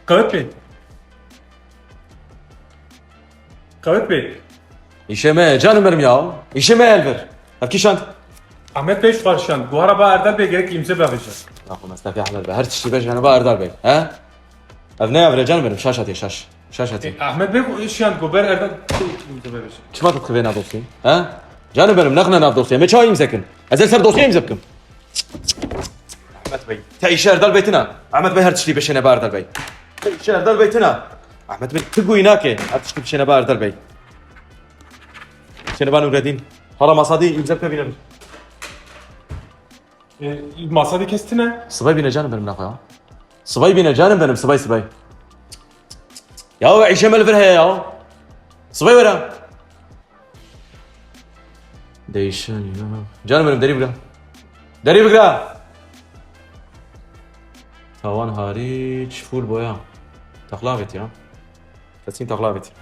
Kavit Bey. Kavit Bey. İşeme canım benim ya. İşeme el ver. Erki şant. Ahmet Bey şu karşıyan. Bu araba Erdal Bey gerek imza bırakacak. Nakhu Mustafa Ahmed Bey. Her çişi beş yani Erdal Bey. He? Ev ne yavre canım benim? Şaş atıyor şaş. Şaş atıyor. Ahmet Bey bu şu an Gober Erdal imza bırakacak. Kime tutku beni dosyayı? He? Canım benim ne kadar dosyayı? Me çayım zekin. Ezel ser dosyayı mı zekin? Ahmet Bey. Ta işe Erdal Bey'tina. Ahmet Bey her çişi beşene Erdal Bey. Ta işe Erdal Bey'tina. Ahmet Bey tıgı inake. Her çişi beşene Erdal Bey. Seni ben üredin. Hala masada imza binelim. Masada kesti ne? Sıvay bine canım benim nakhu ya. Sıvay bine canım benim sıvay sıvay. Ya işe ver he ya. Sıvay ver ha. Değişen ya. Canım benim deri bırak. Deri bırak. Tavan hariç full boya. Taklavet ya. Kesin taklavet.